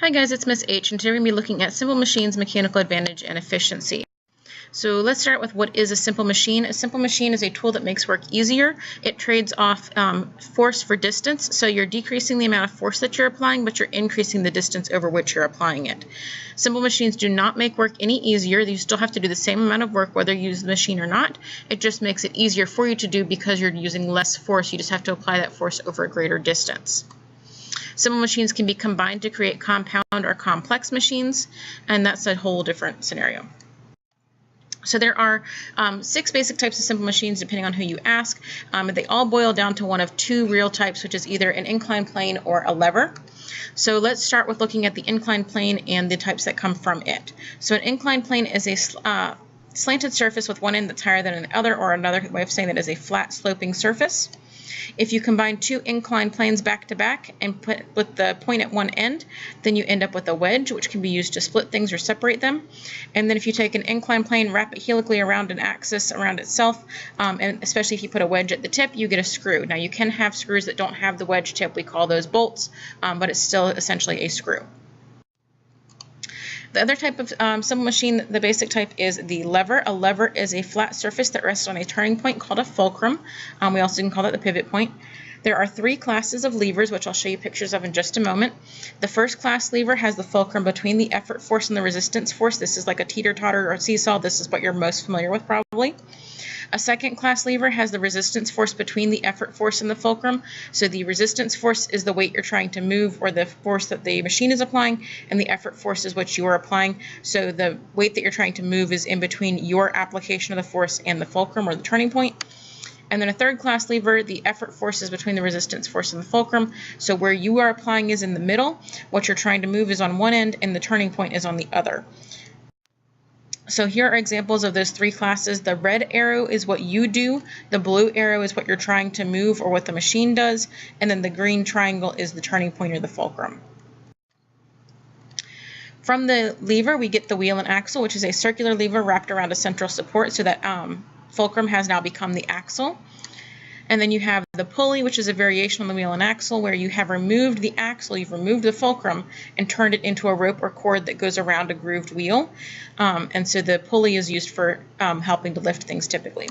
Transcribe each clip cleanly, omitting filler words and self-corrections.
Hi guys, it's Miss H, and today we're going to be looking at simple machines, mechanical advantage, and efficiency. So let's start with what is a simple machine. A simple machine is a tool that makes work easier. It trades off force for distance, so you're decreasing the amount of force that you're applying, but you're increasing the distance over which you're applying it. Simple machines do not make work any easier. You still have to do the same amount of work whether you use the machine or not. It just makes it easier for you to do because you're using less force. You just have to apply that force over a greater distance. Simple machines can be combined to create compound or complex machines, and that's a whole different scenario. So there are 6 basic types of simple machines depending on who you ask. They all boil down to one of 2 real types, which is either an inclined plane or a lever. So let's start with looking at the inclined plane and the types that come from it. So an inclined plane is a slanted surface with one end that's higher than the other, or another way of saying that is a flat sloping surface. If you combine 2 inclined planes back to back and put with the point at one end, then you end up with a wedge, which can be used to split things or separate them. And then if you take an inclined plane, wrap it helically around an axis around itself, and especially if you put a wedge at the tip, you get a screw. Now you can have screws that don't have the wedge tip. We call those bolts, but it's still essentially a screw. The other type of simple machine, the basic type, is the lever. A lever is a flat surface that rests on a turning point called a fulcrum. We also can call that the pivot point. There are 3 classes of levers, which I'll show you pictures of in just a moment. The first class lever has the fulcrum between the effort force and the resistance force. This is like a teeter-totter or a seesaw. This is what you're most familiar with probably. A second class lever has the resistance force between the effort force and the fulcrum. So the resistance force is the weight you're trying to move, or the force that the machine is applying, and the effort force is what you are applying. So the weight that you're trying to move is in between your application of the force and the fulcrum or the turning point. And then a third class lever, the effort force is between the resistance force and the fulcrum. So where you are applying is in the middle. What you're trying to move is on one end, and the turning point is on the other. So here are examples of those 3 classes. The red arrow is what you do, the blue arrow is what you're trying to move or what the machine does, and then the green triangle is the turning point or the fulcrum. From the lever, we get the wheel and axle, which is a circular lever wrapped around a central support, so that fulcrum has now become the axle. And then you have the pulley, which is a variation on the wheel and axle, where you have removed the axle, you've removed the fulcrum, and turned it into a rope or cord that goes around a grooved wheel. And so the pulley is used for helping to lift things typically.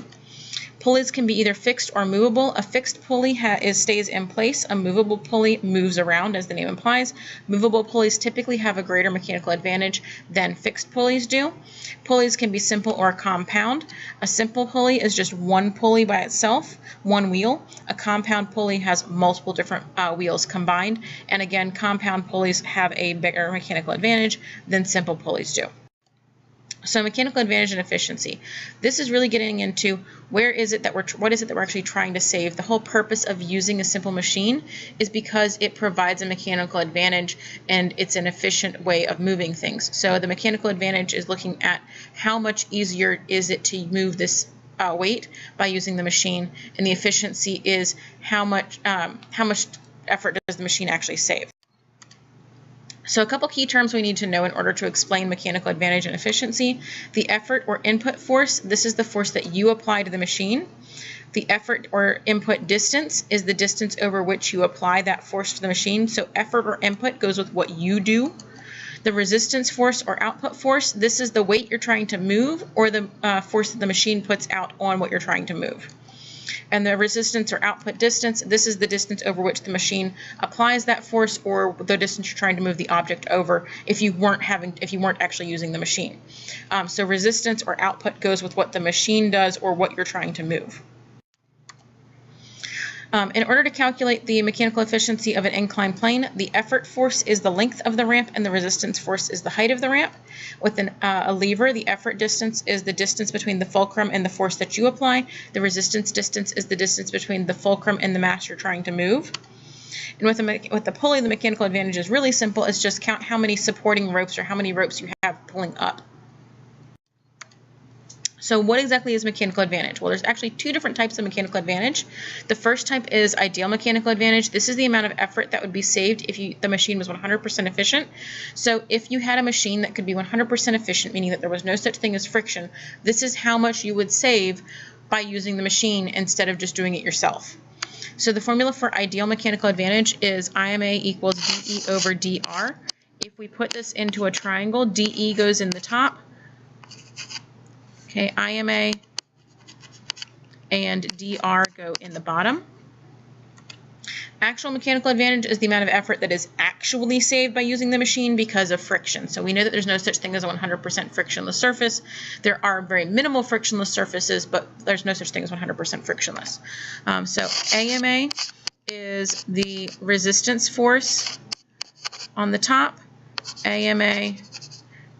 Pulleys can be either fixed or movable. A fixed pulley stays in place. A movable pulley moves around, as the name implies. Movable pulleys typically have a greater mechanical advantage than fixed pulleys do. Pulleys can be simple or compound. A simple pulley is just one pulley by itself, one wheel. A compound pulley has multiple different wheels combined. And again, compound pulleys have a bigger mechanical advantage than simple pulleys do. So mechanical advantage and efficiency. This is really getting into what is it that we're actually trying to save. The whole purpose of using a simple machine is because it provides a mechanical advantage and it's an efficient way of moving things. So the mechanical advantage is looking at how much easier is it to move this weight by using the machine, and the efficiency is how much effort does the machine actually save. So a couple key terms we need to know in order to explain mechanical advantage and efficiency. The effort or input force, this is the force that you apply to the machine. The effort or input distance is the distance over which you apply that force to the machine. So effort or input goes with what you do. The resistance force or output force, this is the weight you're trying to move, or the force that the machine puts out on what you're trying to move. And the resistance or output distance, this is the distance over which the machine applies that force, or the distance you're trying to move the object over if you weren't actually using the machine. So resistance or output goes with what the machine does or what you're trying to move. In order to calculate the mechanical efficiency of an inclined plane, the effort force is the length of the ramp and the resistance force is the height of the ramp. With a lever, the effort distance is the distance between the fulcrum and the force that you apply. The resistance distance is the distance between the fulcrum and the mass you're trying to move. And with the pulley, the mechanical advantage is really simple. It's just count how many supporting ropes or how many ropes you have pulling up. So what exactly is mechanical advantage? Well, there's actually 2 different types of mechanical advantage. The first type is ideal mechanical advantage. This is the amount of effort that would be saved if the machine was 100% efficient. So if you had a machine that could be 100% efficient, meaning that there was no such thing as friction, this is how much you would save by using the machine instead of just doing it yourself. So the formula for ideal mechanical advantage is IMA equals dE over dr. If if we put this into a triangle, DE goes in the top, okay, IMA and DR go in the bottom. Actual mechanical advantage is the amount of effort that is actually saved by using the machine because of friction. So we know that there's no such thing as a 100% frictionless surface. There are very minimal frictionless surfaces, but there's no such thing as 100% frictionless. So AMA is the resistance force on the top, AMA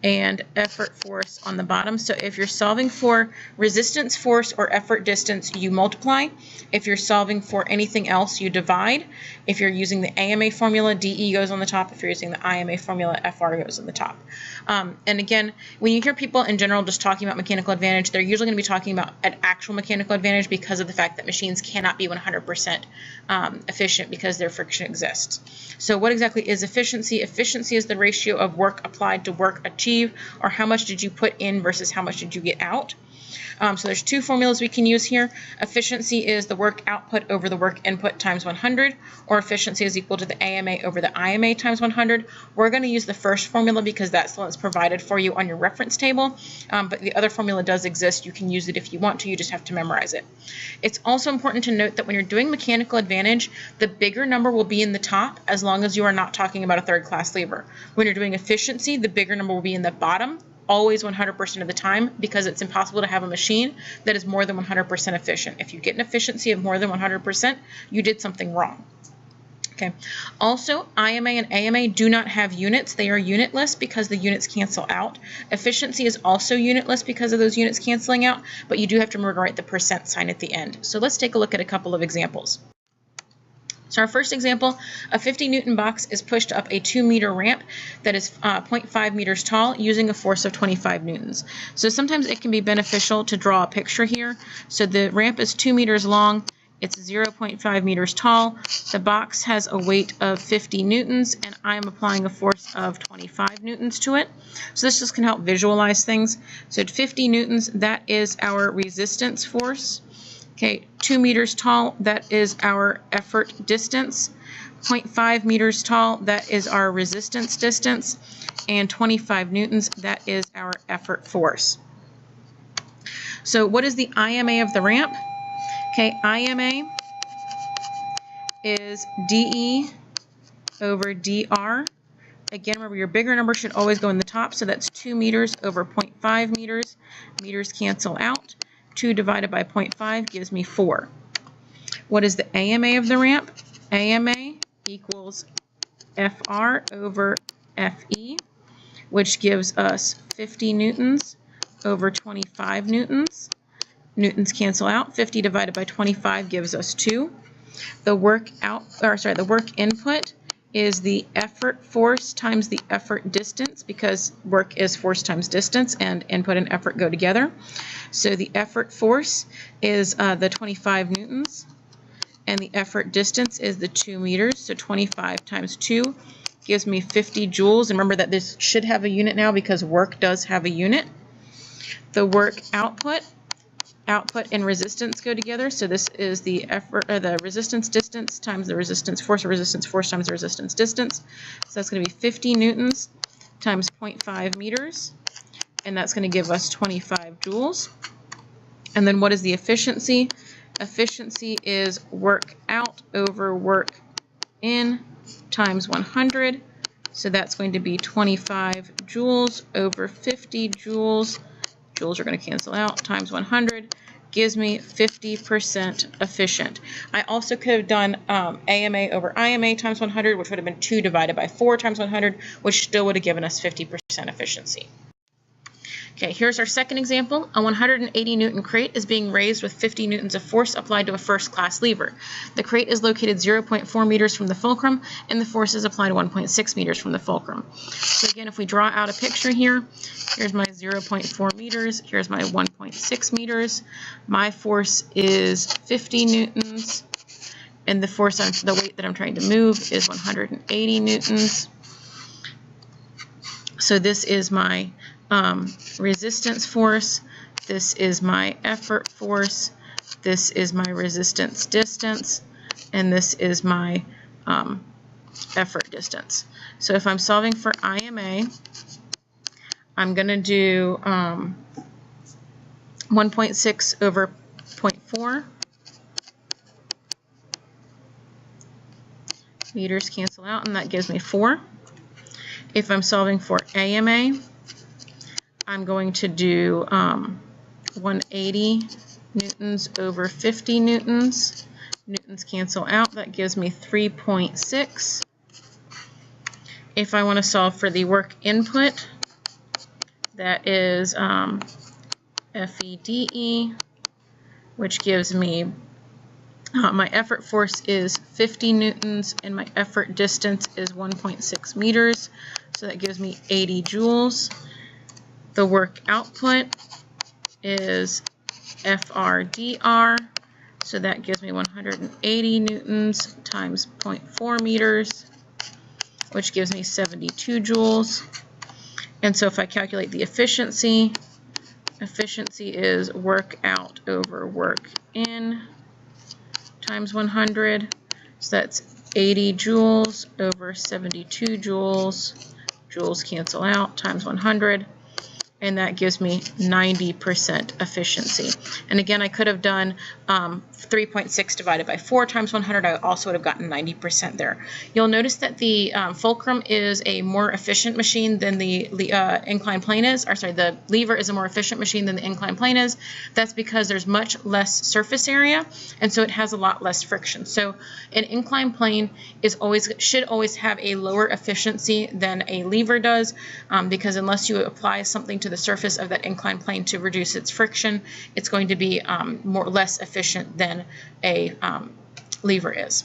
and effort force on the bottom. So if you're solving for resistance force or effort distance, you multiply. If you're solving for anything else, you divide. If you're using the AMA formula, DE goes on the top. If you're using the IMA formula, FR goes on the top. And again, when you hear people in general just talking about mechanical advantage, they're usually going to be talking about an actual mechanical advantage because of the fact that machines cannot be 100% efficient because their friction exists. So what exactly is efficiency? Efficiency is the ratio of work applied to work achieved, or how much did you put in versus how much did you get out. So there's two formulas we can use here. Efficiency is the work output over the work input times 100, or efficiency is equal to the AMA over the IMA times 100. We're going to use the first formula because that's the one that's provided for you on your reference table, but the other formula does exist. You can use it if you want to, you just have to memorize it. It's also important to note that when you're doing mechanical advantage, the bigger number will be in the top as long as you are not talking about a third class lever. When you're doing efficiency, the bigger number will be in the bottom, always 100% of the time, because it's impossible to have a machine that is more than 100% efficient. If you get an efficiency of more than 100%, you did something wrong. Okay. Also, IMA and AMA do not have units. They are unitless because the units cancel out. Efficiency is also unitless because of those units canceling out, but you do have to remember to write the percent sign at the end. So let's take a look at a couple of examples. So our first example, a 50 Newton box is pushed up a 2-meter ramp that is 0.5 meters tall using a force of 25 newtons. So sometimes it can be beneficial to draw a picture here. So the ramp is 2 meters long, it's 0.5 meters tall, the box has a weight of 50 newtons, and I'm applying a force of 25 newtons to it. So this just can help visualize things. So at 50 newtons, that is our resistance force. Okay, 2 meters tall, that is our effort distance. 0.5 meters tall, that is our resistance distance. And 25 newtons, that is our effort force. So what is the IMA of the ramp? Okay, IMA is DE over DR. Again, remember your bigger number should always go in the top, so that's 2 meters over 0.5 meters. Meters cancel out. 2 divided by 0.5 gives me 4. What is the AMA of the ramp? AMA equals FR over FE, which gives us 50 newtons over 25 newtons. Newtons cancel out. 50 divided by 25 gives us 2. The work input is the effort force times the effort distance, because work is force times distance and input and effort go together. So the effort force is the 25 newtons and the effort distance is the 2 meters. So 25 times 2 gives me 50 joules. And remember that this should have a unit now because work does have a unit. The work output and resistance go together. So this is the effort, the resistance distance times the resistance force, or resistance force times the resistance distance. So that's going to be 50 newtons times 0.5 meters, and that's going to give us 25 joules. And then what is the efficiency? Efficiency is work out over work in times 100. So that's going to be 25 joules over 50 joules. Joules are going to cancel out, times 100 gives me 50% efficient. I also could have done AMA over IMA times 100, which would have been 2 divided by 4 times 100, which still would have given us 50% efficiency. Okay, here's our second example. A 180 Newton crate is being raised with 50 newtons of force applied to a first class lever. The crate is located 0.4 meters from the fulcrum, and the force is applied 1.6 meters from the fulcrum. So again, if we draw out a picture here, here's my 0.4 meters, here's my 1.6 meters. My force is 50 newtons, and the weight that I'm trying to move is 180 newtons. So this is my resistance force, this is my effort force, this is my resistance distance, and this is my effort distance. So if I'm solving for IMA, I'm going to do 1.6 over 0.4. Meters cancel out, and that gives me 4. If I'm solving for AMA, I'm going to do 180 newtons over 50 newtons. Newtons cancel out. That gives me 3.6. If I want to solve for the work input, that is FEDE, which gives me my effort force is 50 newtons and my effort distance is 1.6 meters. So that gives me 80 joules. The work output is FRDR. So that gives me 180 newtons times 0.4 meters, which gives me 72 joules. And so if I calculate the efficiency, efficiency is work out over work in times 100. So that's 80 joules over 72 joules. Joules cancel out, times 100. And that gives me 90% efficiency. And again, I could have done 3.6 divided by 4 times 100. I also would have gotten 90% there. You'll notice that the fulcrum is a more efficient machine than the inclined plane is. Or sorry, the lever is a more efficient machine than the inclined plane is. That's because there's much less surface area, and so it has a lot less friction. So an inclined plane should always have a lower efficiency than a lever does, because unless you apply something to the surface of that inclined plane to reduce its friction, it's going to be less efficient than a lever is.